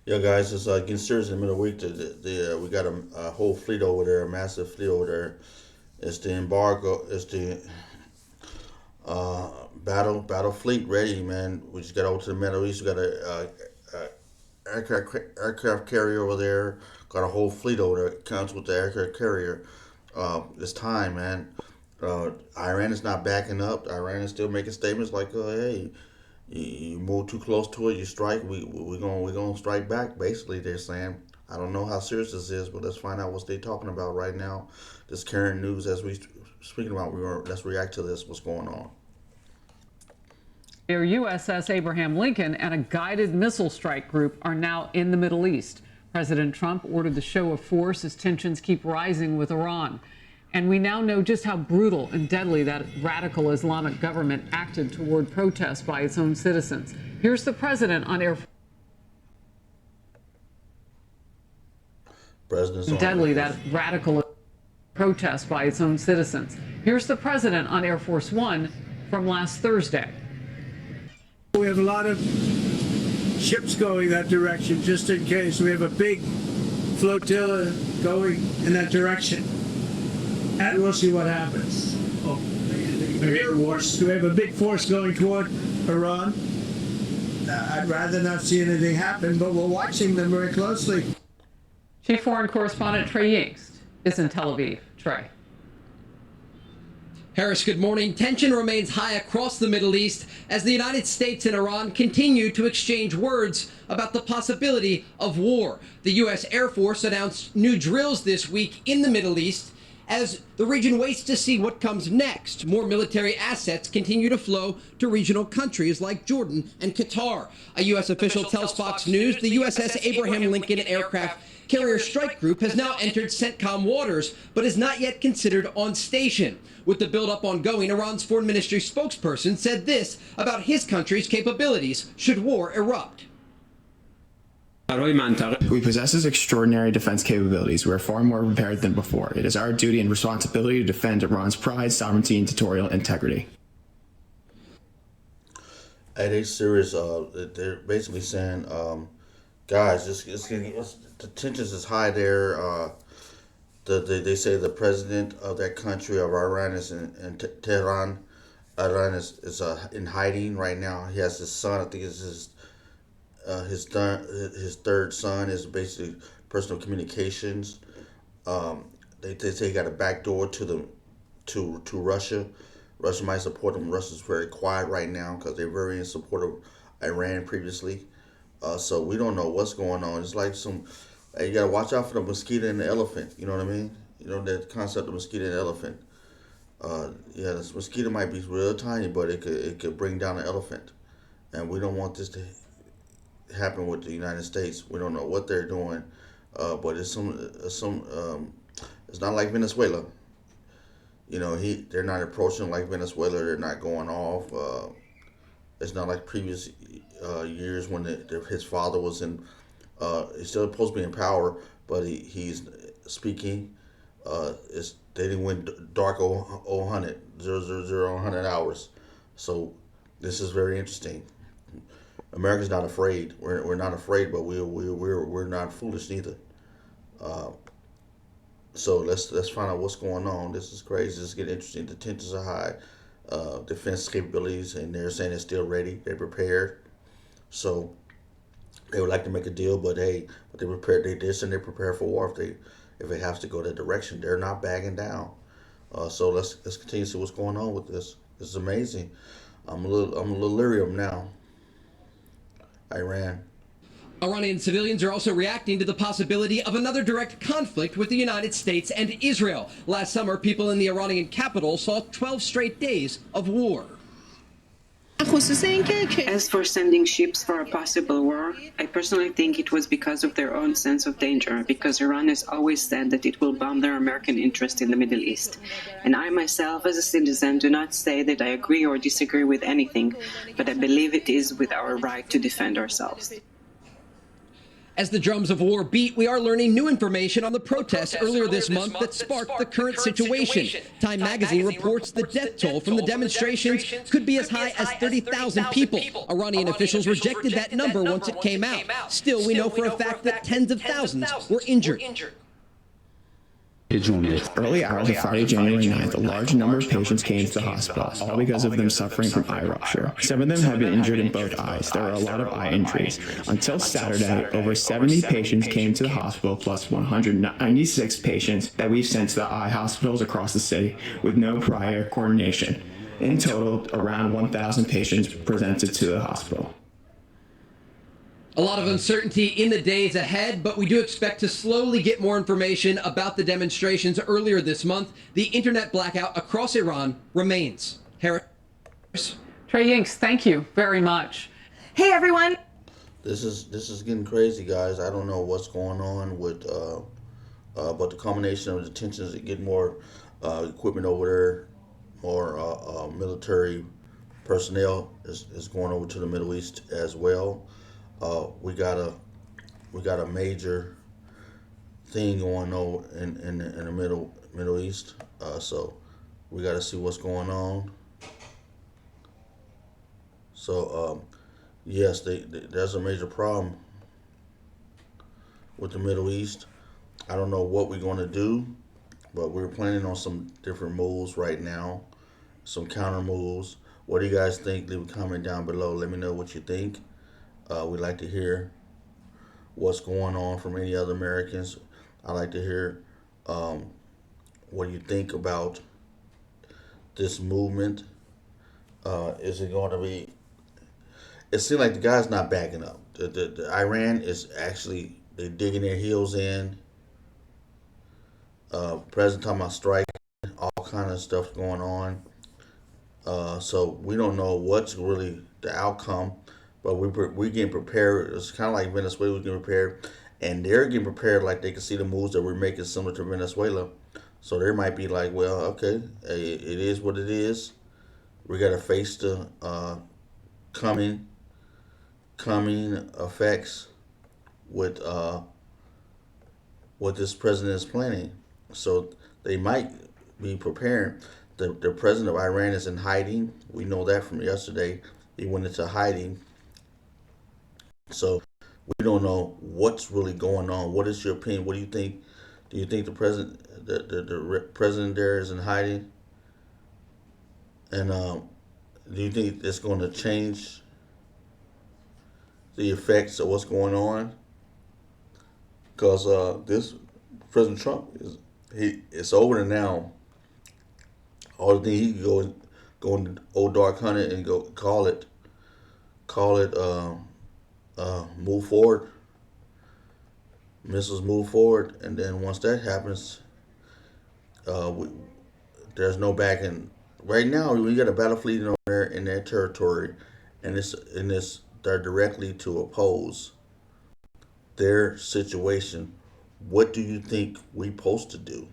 Yeah, guys, it's getting serious in the middle of the week. We got a whole fleet over there, a massive fleet over there. It's the embargo. It's the battle fleet ready, man. We just got over to the Middle East. We got a aircraft carrier over there. Got a whole fleet over there. Counts with the aircraft carrier. It's time, man. Iran is not backing up. Iran is still making statements like, "Hey, you move too close to it, you strike. We gonna strike back." Basically, they're saying. I don't know how serious this is, but let's find out what they're talking about right now. This current news as we speaking about. Let's react to this. What's going on? Their USS Abraham Lincoln and a guided missile strike group are now in the Middle East. President Trump ordered the show of force as tensions keep rising with Iran. And we now know just how brutal and deadly that radical Islamic government acted toward protests by its own citizens. Here's the president on Air deadly that radical protest by its own citizens. Here's the president on Air Force One from last Thursday. We have a lot of ships going that direction just in case. We have a big flotilla going in that direction. And we'll see what happens. We have a big force going toward Iran. I'd rather not see anything happen, but we're watching them very closely. Chief Foreign Correspondent Trey Yingst is in Tel Aviv. Trey. Harris, good morning. Tension remains high across the Middle East as the United States and Iran continue to exchange words about the possibility of war. The U.S. Air Force announced new drills this week in the Middle East as the region waits to see what comes next. More military assets continue to flow to regional countries like Jordan and Qatar. A U.S. official tells Fox News the USS Abraham Lincoln aircraft carrier strike group has now entered CENTCOM waters, but is not yet considered on station. With the buildup ongoing, Iran's foreign ministry spokesperson said this about his country's capabilities should war erupt. We possess extraordinary defense capabilities. We are far more prepared than before. It is our duty and responsibility to defend Iran's pride, sovereignty, and territorial integrity. Hey, they serious. They're basically saying, guys, the tensions is high there. They say the president of that country of Iran is in Tehran. Iran is in hiding right now. He has his son. I think it's his third son is basically personal communications. They say he got a back door to Russia. Russia might support him. Russia's very quiet right now because they're very in support of Iran previously. So we don't know what's going on. It's like you gotta watch out for the mosquito and the elephant. You know what I mean? You know that concept of mosquito and elephant. Yeah, this mosquito might be real tiny, but it could bring down an elephant, and we don't want this to happen with the United States. We don't know what they're doing, but it's not like Venezuela. You know, they're not approaching like Venezuela. They're not going off. It's not like previous years when his father was in. He's still supposed to be in power, but he's speaking. They didn't win dark 100, 100 hours. So this is very interesting. America's not afraid. We're not afraid, but we're not foolish neither. So let's find out what's going on. This is crazy. This is getting interesting. The tensions are high. Defense capabilities, and they're saying they're still ready. They're prepared. So they would like to make a deal, but hey, they're prepared. They're saying they're prepared for war if it has to go that direction. They're not backing down. So let's continue to see what's going on with this. This is amazing. I'm a little leery of them now. Iran. Iranian civilians are also reacting to the possibility of another direct conflict with the United States and Israel. Last summer, people in the Iranian capital saw 12 straight days of war. As for sending ships for a possible war, I personally think it was because of their own sense of danger, because Iran has always said that it will bomb their American interest in the Middle East. And I myself, as a citizen, do not say that I agree or disagree with anything, but I believe it is with our right to defend ourselves. As the drums of war beat, we are learning new information on the protests earlier this month that sparked the current situation. Time magazine reports the death toll from the demonstrations could be as high as 30,000 people. Iranian officials rejected that number once it came out. Still, we know for a fact that tens of thousands were injured. Early hours of Friday, January 9th, a large number of patients came to the hospital, all because of them suffering from eye rupture. Some of them have been injured in both eyes. There are a lot of eye injuries. Until Saturday, over 70 patients came to the hospital, plus 196 patients that we've sent to the eye hospitals across the city with no prior coordination. In total, around 1,000 patients presented to the hospital. A lot of uncertainty in the days ahead, but we do expect to slowly get more information about the demonstrations earlier this month. The internet blackout across Iran remains. Harris? Trey Yinks, thank you very much. Hey, everyone. This is getting crazy, guys. I don't know what's going on with, but the combination of the tensions and getting more equipment over there, more military personnel is going over to the Middle East as well. We got a major thing going on in the Middle East. So we got to see what's going on. So yes, there's a major problem with the Middle East. I don't know what we're going to do, but we're planning on some different moves right now, some counter moves. What do you guys think? Leave a comment down below. Let me know what you think. We'd like to hear what's going on from any other Americans. I'd like to hear what you think about this movement. Is it going to be... It seems like the guy's not backing up. The Iran is actually, they're digging their heels in. President talking about striking, all kind of stuff going on. So we don't know what's really the outcome. But we're getting prepared. It's kind of like Venezuela was getting prepared. And they're getting prepared like they can see the moves that we're making similar to Venezuela. So they might be like, well, okay, it is what it is. We got to face the coming effects with what this president is planning. So they might be preparing. The president of Iran is in hiding. We know that from yesterday. He went into hiding. So we don't know what's really going on. What is your opinion? What do you think? Do you think the president there is in hiding? And do you think it's going to change the effects of what's going on? Because this President Trump it's over now. All the thing he can go in old dark hunting and go call it move forward. Missiles move forward, and then once that happens, there's no backing. Right now, we got a battle fleet over there in their territory, and they're directly to oppose their situation. What do you think we supposed to do?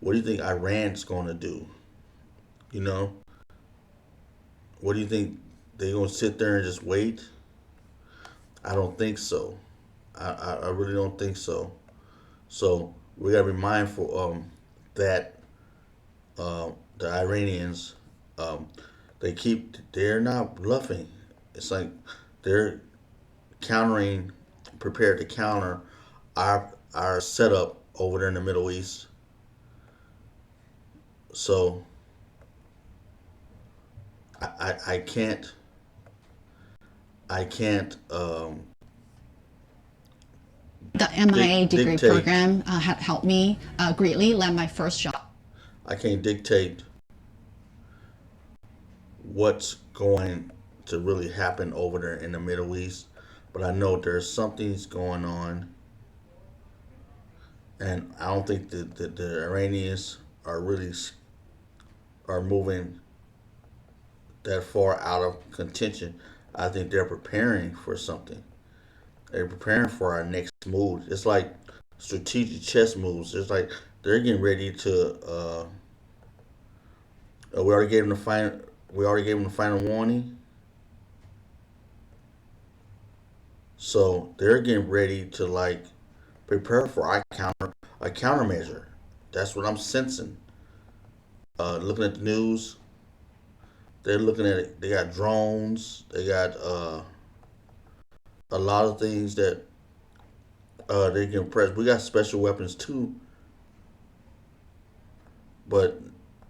What do you think Iran's going to do? You know, what do you think they're going to sit there and just wait? I don't think so. I really don't think so. So we gotta be mindful that the Iranians they're not bluffing. It's like they're prepared to counter our setup over there in the Middle East. So I can't The MIA degree dictate. program had helped me greatly land my first job. I can't dictate what's going to really happen over there in the Middle East, but I know there's something's going on, and I don't think that the Iranians are moving that far out of contention. I think they're preparing for something. They're preparing for our next move. It's like strategic chess moves. It's like they're getting ready to. We already gave them the final. We already gave them the final warning. So they're getting ready to like prepare for a countermeasure. That's what I'm sensing. Looking at the news, they're looking at it. They got drones. They got a lot of things that they can press. We got special weapons too, but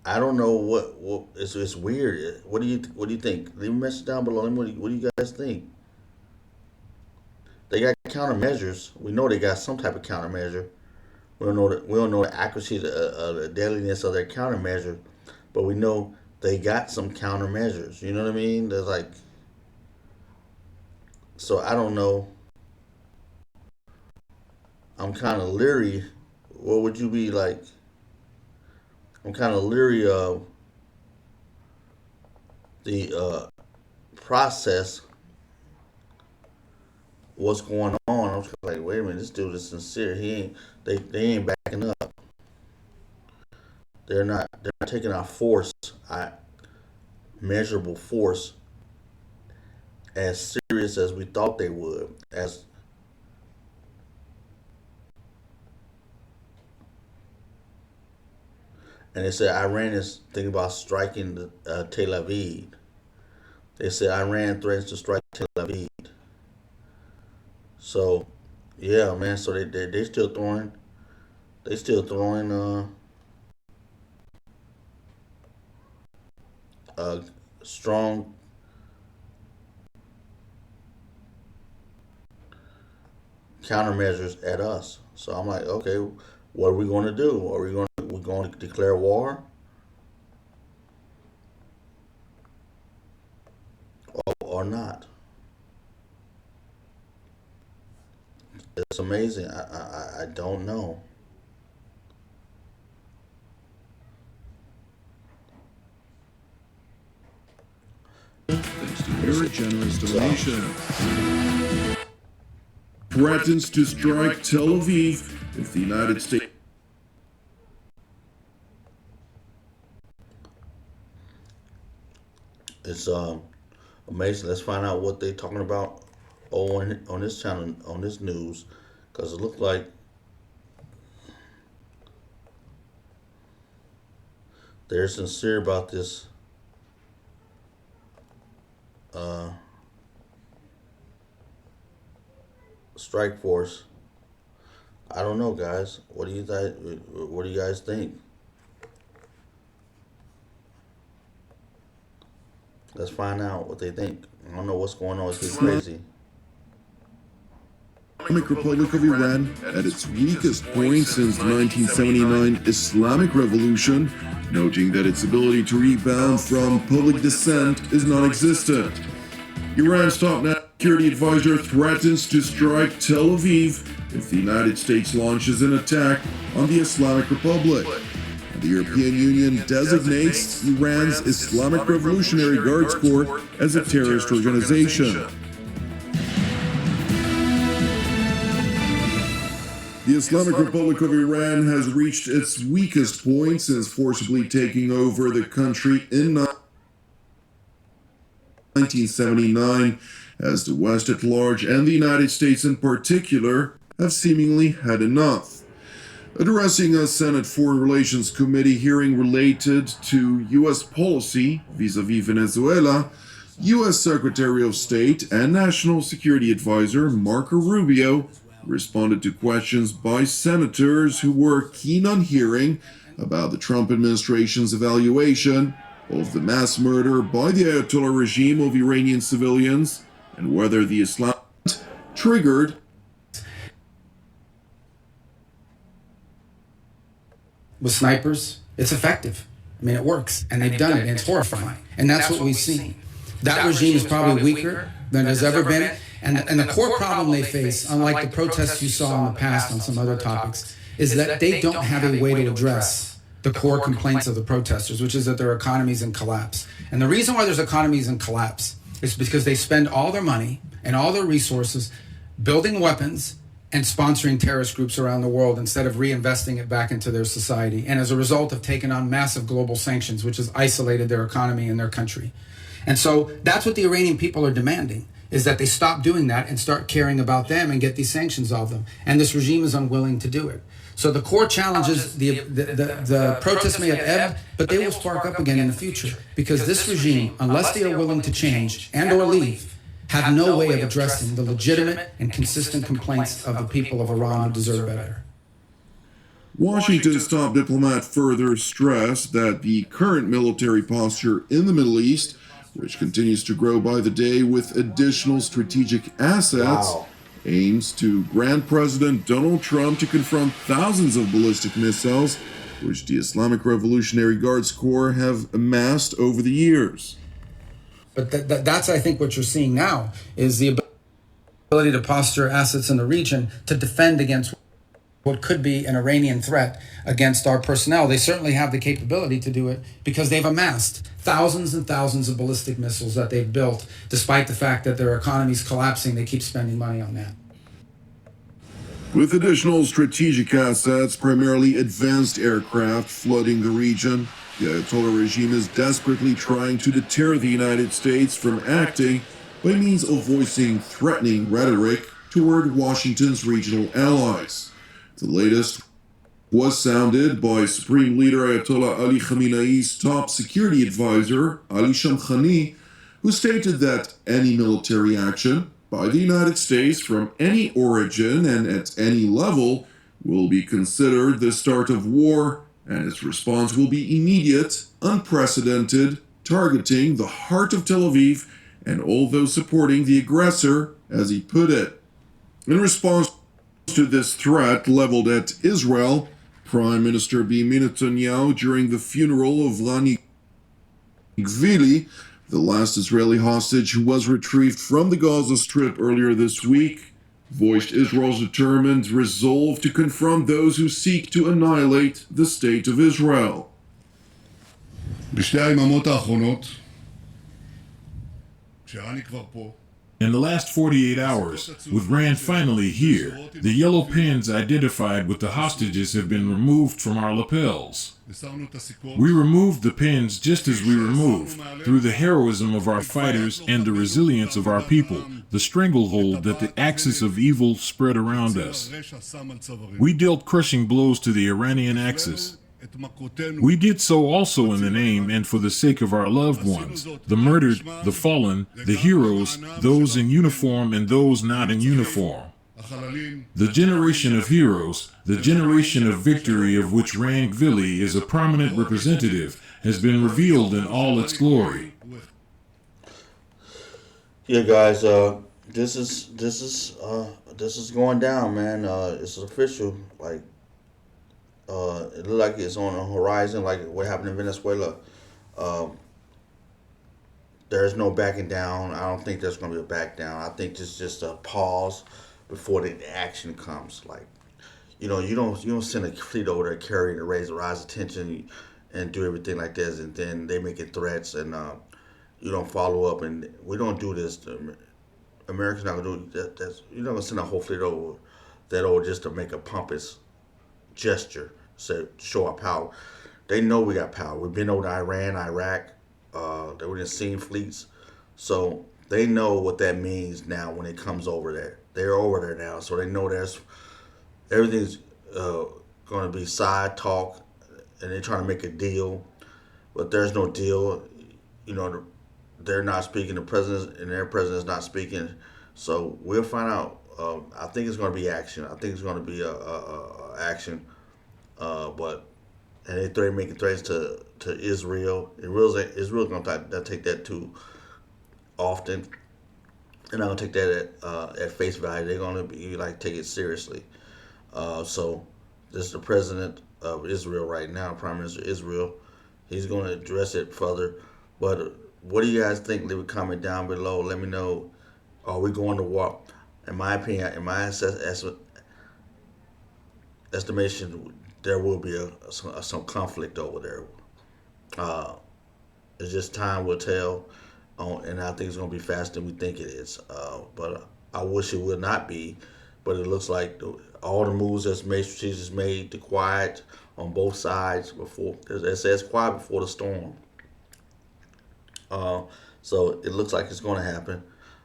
I don't know what it's weird. What do you think? Leave a message down below. What do you guys think? They got countermeasures. We know they got some type of countermeasure. We don't know the accuracy, the deadliness of their countermeasure, but we know they got some countermeasures. You know what I mean? There's like, so I don't know. I'm kind of leery. What would you be like? I'm kind of leery of the process. What's going on? I was like, wait a minute, this dude is sincere. He ain't. They ain't backing up. They're not taking our force, our measurable force, as serious as we thought they would. And they said Iran is thinking about striking Tel Aviv. They said Iran threatens to strike Tel Aviv. So, yeah, man. So they still throwing strong countermeasures at us. So I'm like, okay, what are we going to do? Are we going to declare war, or not? It's amazing. I don't know. Thanks to your generous donation. Threatens to strike Tel Aviv if the United States. It's amazing. Let's find out what they're talking about on this channel, on this news, because it looks like they're sincere about this strike force. I don't know, guys. What do you guys think? Let's find out what they think. I don't know what's going on. It's getting crazy. Islamic Republic of Iran at its weakest point since the 1979 Islamic Revolution, noting that its ability to rebound from public dissent is non-existent. Iran's top security advisor threatens to strike Tel Aviv if the United States launches an attack on the Islamic Republic. And the European Union designates Iran's Islamic Revolutionary Guards Corps as a terrorist organization. The Islamic Republic of Iran has reached its weakest point since forcibly taking over the country in 1979, as the West at large and the United States in particular have seemingly had enough. Addressing a Senate Foreign Relations Committee hearing related to U.S. policy vis-a-vis Venezuela, U.S. Secretary of State and National Security Advisor Marco Rubio responded to questions by senators who were keen on hearing about the Trump administration's evaluation of the mass murder by the Ayatollah regime of Iranian civilians and whether the Islam triggered with snipers. It's effective. I mean, it works, and they've done it, and it's horrifying. And that's what we've seen. That regime is probably weaker than it's ever been. And the core problem they face, unlike the protests you saw in the past on some other topics, is that they don't have a way to address the core complaints of the protesters, which is that their economy's in collapse. And the reason why there's economies in collapse is because they spend all their money and all their resources building weapons and sponsoring terrorist groups around the world instead of reinvesting it back into their society. And as a result have taken on massive global sanctions, which has isolated their economy and their country. And so that's what the Iranian people are demanding. is that they stop doing that and start caring about them and get these sanctions off them. And this regime is unwilling to do it. So the core challenge is the protests may have ebbed, but they will spark up again in the future, because this regime, unless they are willing to change and or leave, have no way of addressing the legitimate and consistent complaints of the people of Iran who deserve better. Washington's top diplomat further stressed that the current military posture in the Middle East, which continues to grow by the day with additional strategic assets, aims to grant President Donald Trump to confront thousands of ballistic missiles, which the Islamic Revolutionary Guards Corps have amassed over the years. But that's, I think, what you're seeing now, is the ability to posture assets in the region to defend against what could be an Iranian threat against our personnel. They certainly have the capability to do it, because they've amassed thousands and thousands of ballistic missiles that they've built. Despite the fact that their economy is collapsing, they keep spending money on that. With additional strategic assets, primarily advanced aircraft, flooding the region, the Ayatollah regime is desperately trying to deter the United States from acting by means of voicing threatening rhetoric toward Washington's regional allies. The latest was sounded by Supreme Leader Ayatollah Ali Khamenei's top security advisor, Ali Shamkhani, who stated that any military action by the United States from any origin and at any level will be considered the start of war, and its response will be immediate, unprecedented, targeting the heart of Tel Aviv and all those supporting the aggressor, as he put it. In response to this threat leveled at Israel, Prime Minister Benjamin Netanyahu, during the funeral of Rani Gvili, the last Israeli hostage who was retrieved from the Gaza Strip earlier this week, voiced Israel's determined resolve to confront those who seek to annihilate the state of Israel. In the last 48 hours, with Rand finally here, the yellow pins identified with the hostages have been removed from our lapels. We removed the pins just as we removed, through the heroism of our fighters and the resilience of our people, the stranglehold that the axis of evil spread around us. We dealt crushing blows to the Iranian axis. We did so also in the name and for the sake of our loved ones, the murdered, the fallen, the heroes, those in uniform and those not in uniform. The generation of heroes, the generation of victory of which Rand Gvili is a prominent representative, has been revealed in all its glory. Yeah, guys, this is going down, man. It's official. Like, it looks like it's on the horizon, like what happened in Venezuela. There's no backing down. I don't think there's going to be a back down. I think this is just a pause before the action comes. Like, you don't send a fleet over there carrying to rise attention and do everything like this, and then they making threats and you don't follow up. And we don't do this. Americans not gonna do that. You're not gonna send a whole fleet over just to make a pompous gesture, show our power. They know we got power. We've been over to Iran, Iraq. They were just seeing fleets, so they know what that means now when it comes over there. They're over there now, so they know everything's going to be side talk, and they're trying to make a deal, but there's no deal. They're not speaking. The president and their president is not speaking. So we'll find out. I think it's going to be action. I think it's going to be action. And they're making threats to Israel. Israel's going to take that too often. They're not going to take that at face value. They're going to be take it seriously. So this is the president of Israel right now, Prime Minister of Israel. He's going to address it further. But what do you guys think? Leave a comment down below. Let me know. Are we going to war? In my opinion, in my estimation, there will be some conflict over there. It's just time will tell, and I think it's going to be faster than we think it is. But I wish it would not be. But it looks like all the moves that's made to quiet on both sides before. It says quiet before the storm. So it looks like it's going to happen.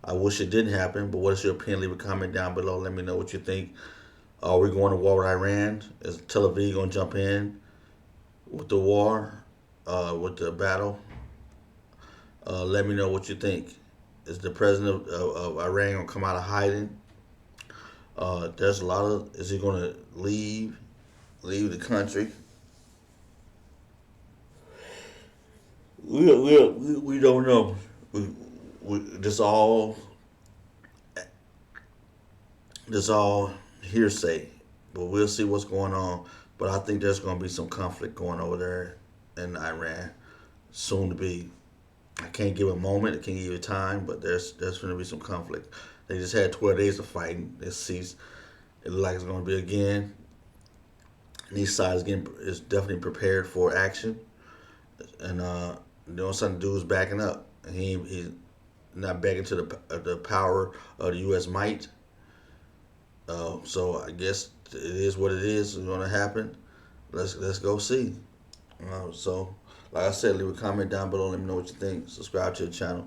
I wish it didn't happen, but what is your opinion? Leave a comment down below. Let me know what you think. Are we going to war with Iran? Is Tel Aviv going to jump in with the war, with the battle? Let me know what you think. Is the president of Iran going to come out of hiding? There's a lot of, is he going to leave the country? We don't know. This all hearsay, but we'll see what's going on. But I think there's going to be some conflict going over there in Iran, soon to be. I can't give a moment, I can't give a time, but there's going to be some conflict. They just had 12 days of fighting. It ceased. It looks like it's going to be again. And each side is definitely prepared for action, and doing something. Dude's backing up. He's not backing to the power of the U.S. might. So I guess it is what it is. It's going to happen. Let's go see. So like I said, leave a comment down below. Let me know what you think. Subscribe to the channel.